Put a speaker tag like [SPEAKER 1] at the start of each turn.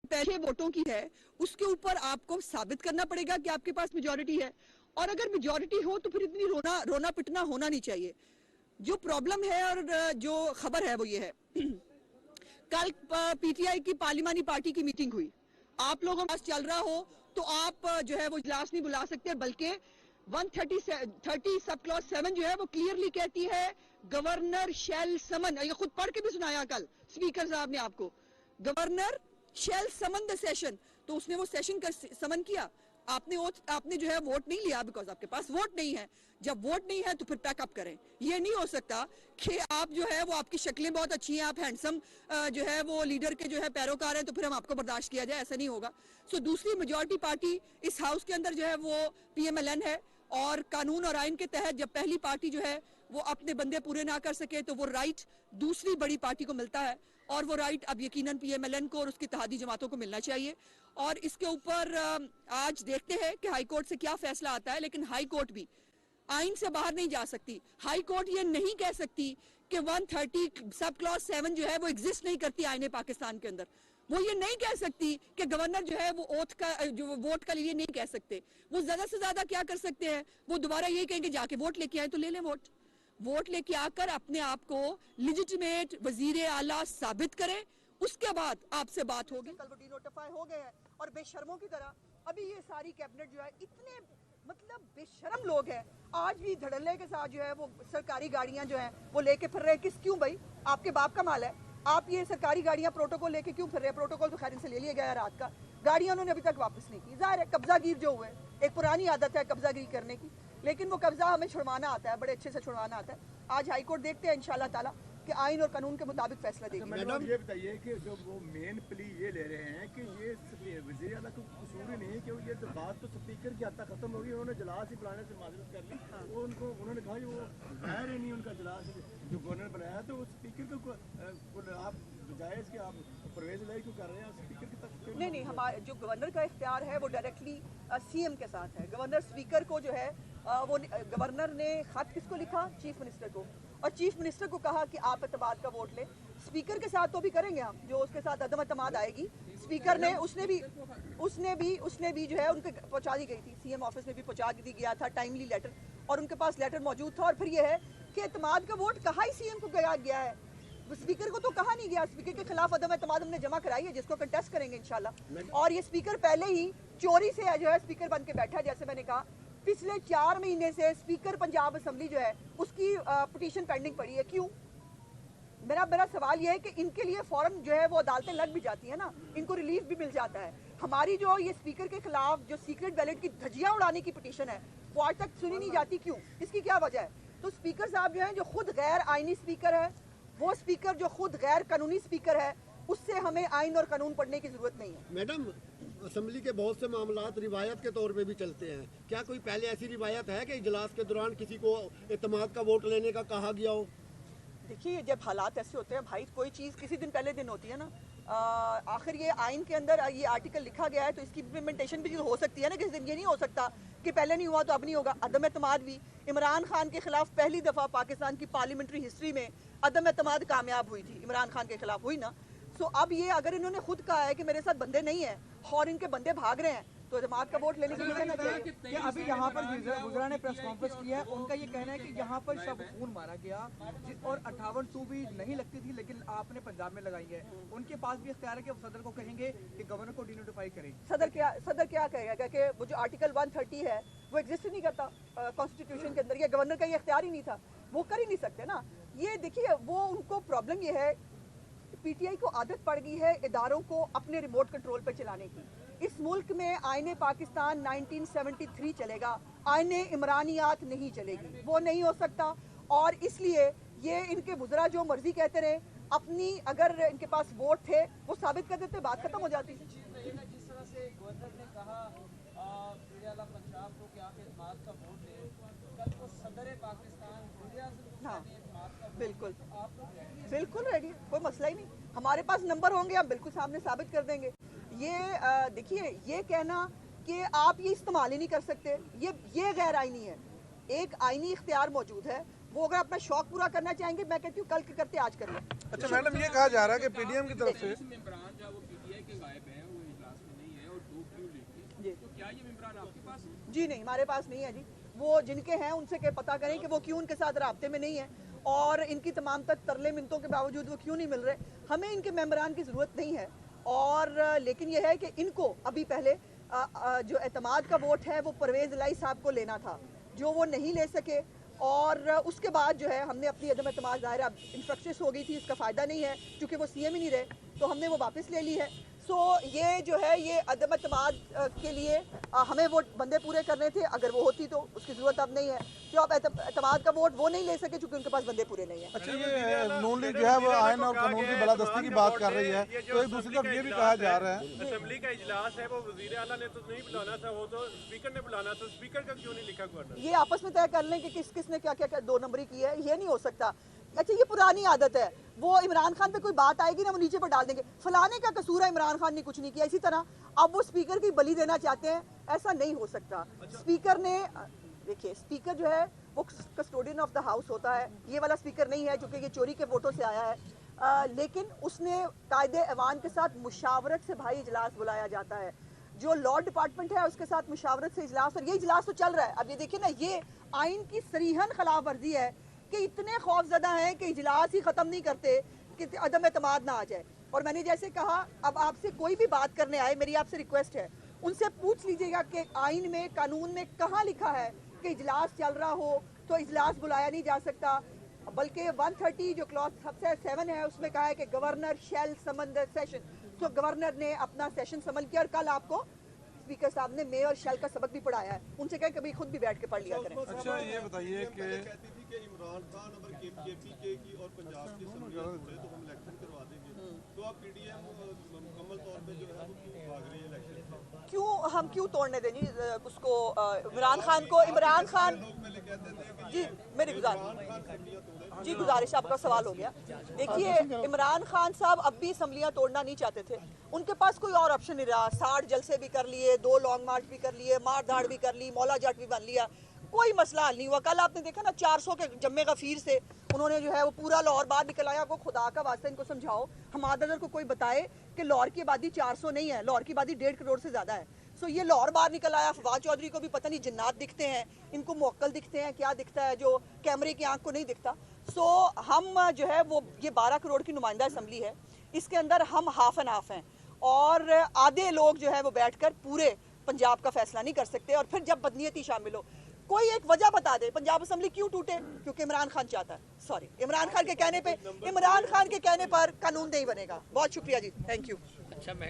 [SPEAKER 1] पहले वोटों की है उसके ऊपर आपको साबित करना पड़ेगा कि आपके पास मेजॉरिटी है, और अगर मेजॉरिटी हो तो फिर इतनी रोना पिटना होना नहीं चाहिए। जो प्रॉब्लम है और जो खबर है वो ये है, कल पीटीआई की पार्लिमानी पार्टी की मीटिंग हुई, आप लोगों के पास चल रहा हो तो आप जो है वो इजलास नहीं बुला सकते, बल्कि 130 सब क्लॉज 7 जो है वो क्लियरली कहती है गवर्नर शैल समन, ये खुद पढ़ के भी सुनाया कल स्पीकर साहब ने आपको, governor shall summon the session. तो उसने वो सेशन का समन किया, आपने जो है वोट नहीं लिया बिकॉज आपके पास वोट नहीं है। जब वोट नहीं है तो फिर पैकअप करें। ये नहीं हो सकता कि आप जो है वो आपकी शक्लें बहुत अच्छी हैं, आप हैंडसम जो है वो लीडर के जो है पैरोकार हैं, तो फिर हम आपको बर्दाश्त किया जाए, ऐसा नहीं होगा। सो दूसरी मेजॉरिटी पार्टी इस हाउस के अंदर जो है वो PMLN है, और कानून और आइन के तहत जब पहली पार्टी जो है वो अपने बंदे पूरे ना कर सके तो वो राइट दूसरी बड़ी पार्टी को मिलता है, और वो राइट अब यकीनन PMLN को और उसकी इत्तेहादी जमातों को मिलना चाहिए। और इसके ऊपर आज देखते हैं कि हाई कोर्ट से क्या फैसला आता है, लेकिन हाई कोर्ट भी आइन से बाहर नहीं जा सकती। हाई कोर्ट ये नहीं कह सकती कि 130 सब क्लॉज 7 जो है वो एग्जिस्ट नहीं करती आईने पाकिस्तान के अंदर। वो ये नहीं कह सकती कि गवर्नर जो है वो ओथ का जो वोट का लिए नहीं कह सकते। वो ज्यादा से ज्यादा क्या कर सकते हैं, वो दोबारा ये कहेंगे जाके वोट लेके आए तो ले लें वोट लेके आकर अपने आप को लिजिटिमेट वजीर आला साबित करें, उसके बाद आपसे बात होगी। कल वो डिनोटिफाई हो गए हैं और बेशर्मों की तरह अभी ये सारी कैबिनेट जो है इतने मतलब बेशरम लोग हैं, आज भी धड़ल्ले के साथ जो है वो सरकारी गाड़ियां जो हैं वो लेके फिर रहे। क्यों भाई, आपके बाप का माल है, आप ये सरकारी गाड़ियां प्रोटोकॉल लेके क्यों फिर रहे हैं? प्रोटोकॉल तो खैर इनसे ले लिया गया है रात का, गाड़ियां उन्होंने अभी तक वापस नहीं की। जाहिर है कब्जागीर जो हुए, एक पुरानी आदत है कब्जागिरी करने की, लेकिन वो कब्जा हमें छुड़वाना आता है, बड़े अच्छे से छुड़वाना आता है। आज हाईकोर्ट देखते हैं इंशाल्लाह ताला कि आइन और कानून के मुताबिक फैसला देगी।
[SPEAKER 2] मैडम ये बताइए कि जो वो मेन प्ली ये ले रहे हैं कि ये वज़ीर आला को कसूर ही नहीं है, कि ये तो बात तो स्पीकर की हद तक खत्म होगी, उन्होंने इजलास ही बुलाने से माजरत कर ली। वो उन्होंने कहा कि वो गैर ही नहीं उनका इजलास जो गवर्नर बनाया, तो वो स्पीकर को आप बजाय इसके आप प्रवेश क्यों कर रहे हैं स्पीकर की तक?
[SPEAKER 1] नहीं, हमारे जो गवर्नर का इख्तियार है वो डायरेक्टली CM के साथ है। गवर्नर स्पीकर को जो है वो गवर्नर ने खत किसको लिखा? चीफ मिनिस्टर को, और चीफ मिनिस्टर को कहा कि आप एतमाद का वोट लें। स्पीकर के साथ तो भी करेंगे हम, जो उसके साथ अदम एतमाद आएगी स्पीकर ने, उसने भी जो है उनके पहुंचा दी गई थी, CM ऑफिस में भी पहुंचा दी गया था टाइमली लेटर, और उनके पास लेटर मौजूद था। और फिर ये है कि एतमाद का वोट कहाँ ही CM को गया है, स्पीकर को तो कहा नहीं गया। स्पीकर के खिलाफ अदम एतमाद हमने जमा कराई है, जिसको कंटेस्ट करेंगे इंशाल्लाह। और ये स्पीकर पहले ही चोरी से जो है स्पीकर बन के बैठा है। जैसे मैंने कहा, पिछले 4 महीने से स्पीकर पंजाब असेंबली जो है उसकी पिटीशन पेंडिंग पड़ी है। क्यों? मेरा सवाल ये है कि इनके लिए फौरन जो है वो अदालतें लग भी जाती है ना, इनको रिलीफ भी मिल जाता है। हमारी जो ये स्पीकर के खिलाफ जो सीक्रेट बैलेट की धज्जियां उड़ाने की पिटीशन है वो आज तक सुनी नहीं जाती। क्यों? इसकी क्या वजह है? तो स्पीकर साहब जो है, जो खुद गैर आईनी स्पीकर है, वो स्पीकर जो खुद गैर कानूनी स्पीकर है, उससे हमें आइन और कानून पढ़ने की जरूरत नहीं है।
[SPEAKER 3] मैडम, असेंबली के बहुत से मामलात रिवायत के तौर पे भी चलते हैं, क्या कोई पहले ऐसी रिवायत है कि इजलास के दौरान किसी को एतमाद का वोट लेने का कहा गया हो?
[SPEAKER 1] देखिए, जब हालात ऐसे होते हैं भाई, कोई चीज़ किसी दिन पहले दिन होती है ना। आखिर ये आइन के अंदर ये आर्टिकल लिखा गया है तो इसकी इम्प्लीमेंटेशन भी हो सकती है ना किसी दिन। ये नहीं हो सकता कि पहले नहीं हुआ तो अब नहीं होगा। अदम एतमाद भी इमरान खान के खिलाफ पहली दफ़ा पाकिस्तान की पार्लियामेंट्री हिस्ट्री में अदम एतमाद कामयाब हुई थी, इमरान खान के खिलाफ हुई ना। सो अब ये अगर इन्होंने खुद कहा है कि मेरे साथ बंदे नहीं है और इनके बंदे भाग रहे हैं, तो जमात का वोट लेने के लिए ना चाहिए।
[SPEAKER 4] कि अभी यहाँ पर गुजरा ने प्रेस कॉन्फ्रेंस किया है, उनका ये कहना है कि यहाँ पर शब खून मारा गया और 58-2 भी नहीं लगती थी, लेकिन आपने पंजाब में लगाई है। उनके पास भी इख्तियार है कि सदर को कहेंगे कि गवर्नर को डिनोटिफाई करें।
[SPEAKER 1] सदर क्या कहेगा कि वो जो आर्टिकल 130 है वो एग्जिस्ट नहीं करता कॉन्स्टिट्यूशन के अंदर, ये गवर्नर का ये इख्तियार ही नहीं था, वो कर ही नहीं सकते ना। ये देखिए, वो उनको प्रॉब्लम ये है, PTI को आदत पड़ गई है इदारों को अपने रिमोट कंट्रोल पर चलाने की। इस मुल्क में आईने पाकिस्तान 1973 चलेगा, आईने इमरानियात नहीं चलेगी, वो नहीं हो सकता। और इसलिए ये इनके वुज़रा जो मर्जी कहते रहे, अपनी अगर इनके पास वोट थे वो साबित कर देते, बात खत्म हो जाती।
[SPEAKER 5] जिस तरह से गवर्नर ने कहा पंजाब को कि आप एतमाद का वोट दें, कल को सदर पाकिस्तान
[SPEAKER 1] हाँ बिल्कुल रेडी, कोई मसला ही नहीं। हमारे पास नंबर होंगे, हम बिल्कुल सामने साबित कर देंगे। ये देखिए, ये कहना कि आप ये इस्तेमाल ही नहीं कर सकते, ये गैर आईनी है। एक आईनी इख्तियार मौजूद है, वो अगर अपना शौक पूरा करना चाहेंगे, मैं कहती हूँ कल के करते आज कर लें।
[SPEAKER 2] अच्छा मैडम, ये कहा जा रहा है कि PDM की तरफ से
[SPEAKER 5] इमरान जो वो PTI के गायब हैं, वो
[SPEAKER 1] जी
[SPEAKER 5] तो क्या ये मेम्बरान आपके पास है?
[SPEAKER 1] जी नहीं, हमारे पास नहीं है जी। वो जिनके हैं उनसे के पता करें कि वो क्यों उनके साथ राब्ते में नहीं है और इनकी तमाम तक तरले मिन्नतों के बावजूद वो क्यों नहीं मिल रहे। हमें इनके मेम्बरान की ज़रूरत नहीं है और लेकिन यह है कि इनको अभी पहले जो एतमाद का वोट है वो परवेज़ इलाही साहब को लेना था, जो वो नहीं ले सके और उसके बाद जो है हमने अपनी अदम एतमाद ज़ाहिर अब इंफ्रक्शस हो गई थी, इसका फ़ायदा नहीं है क्योंकि वो सीएम ही नहीं रहे, तो हमने वो वापस ले ली है। सो ये जो है ये अदम एतमाद के लिए हमें वो बंदे पूरे करने थे, अगर वो होती तो उसकी ज़रूरत अब नहीं है। जो अब एतमाद का वोट वो नहीं ले सके क्योंकि उनके पास बंदे पूरे नहीं है।
[SPEAKER 6] अच्छा, ये नून लीग जो है वो आयन और कानून की बलादस्ती की बात कर रही है, तो एक दूसरी तरफ ये भी कहा जा रहा है
[SPEAKER 7] असेंबली का इजलास है वो वजीर आला ने तो नहीं बुलाना था, वो तो स्पीकर ने बुलाना था, स्पीकर का क्यों नहीं लिखा गवर्नर?
[SPEAKER 1] ये आपस में तय कर लें कि किसने क्या क्या दो नंबरी की है, ये नहीं हो सकता। अच्छा, ये पुरानी आदत है, वो इमरान खान पे कोई बात आएगी ना वो नीचे पर डाल देंगे, फलाने का कसूर है, इमरान खान ने कुछ नहीं किया। इसी तरह अब वो स्पीकर की बलि देना चाहते हैं, ऐसा नहीं हो सकता। स्पीकर ने देखिए, स्पीकर जो है वो कस्टोडियन ऑफ द हाउस होता है, ये वाला स्पीकर नहीं है जो कि ये चोरी के वोटों से आया है, लेकिन उसने कायदे ऐवान के साथ मुशावरत से भाई इजलास बुलाया जाता है। जो लॉ डिपार्टमेंट है उसके साथ मुशावरत से इजलास, और ये इजलास तो चल रहा है। अब ये देखिए ना, ये आइन की सरीहन खिलाफ वर्जी है कि इतने खौफजदा हैं कि इजलास ही ख़त्म नहीं करते कि अदम एतमाद ना आ जाए। और मैंने जैसे कहा, अब आपसे कोई भी बात करने आए, मेरी आपसे रिक्वेस्ट है, उनसे पूछ लीजिएगा कि आइन में, कानून में कहाँ लिखा है कि इजलास चल रहा हो तो इजलास बुलाया नहीं जा सकता। बल्कि 130 जो क्लॉज 7 है उसमें कहा है कि governor shall summon the session, तो गवर्नर ने अपना सेशन समन किया। और कल आपको स्पीकर साहब ने मे और शैल का सबक भी पढ़ाया है, उनसे कहें कभी खुद भी बैठ के पढ़ लिया करें।
[SPEAKER 6] अच्छा, ये बताइए कि
[SPEAKER 3] कहती थी कि इमरान खान अगर केपीके की और पंजाब की असेंबलियां जुड़े तो हम इलेक्शन करवा देंगे, तो आप पीडीएम मुकम्मल तौर पे जो है वो क्यों भाग रही है इलेक्शन से?
[SPEAKER 1] हम क्यों तोड़ने दें जी उसको, इमरान खान को। इमरान खान जी, मेरी गुजारिश, आपका सवाल हो गया। देखिए, इमरान खान साहब अब भी असम्बलियां तोड़ना नहीं चाहते थे, उनके पास कोई और ऑप्शन नहीं रहा। 60 जलसे भी कर लिए, 2 लॉन्ग मार्च भी कर लिए, मार धाड़ भी कर ली, मौला जाट भी बन लिया, कोई मसला हल नहीं हुआ। कल आपने देखा ना, 400 के जम्मे गफीर से उन्होंने जो है वो पूरा लाहौर बाहर निकल आया। को खुदा का वास्ता इनको समझाओ, हमादर को कोई बताए कि लाहौर की आबादी 400 नहीं है, लाहौर की आबादी 1.5 करोड़ से ज़्यादा है। सो ये लाहौर बाहर निकल आया। फवाद चौधरी को भी पता नहीं जिन्नात दिखते हैं, इनको मुअक्कल दिखते हैं, क्या दिखता है जो कैमरे की आंख को नहीं दिखता। सो हम जो है वो, ये 12 करोड़ की नुमाइंदा असम्बली है, इसके अंदर हम हाफ एंड हाफ हैं और आधे लोग जो है वो बैठकर पूरे पंजाब का फैसला नहीं कर सकते। और फिर जब बदनीयती शामिल हो, कोई एक वजह बता दे पंजाब असम्बली क्यों टूटे, क्योंकि इमरान खान चाहता है। सॉरी, इमरान खान के कहने पर कानून नहीं बनेगा। बहुत शुक्रिया जी, थैंक यू।
[SPEAKER 5] अच्छा, मैं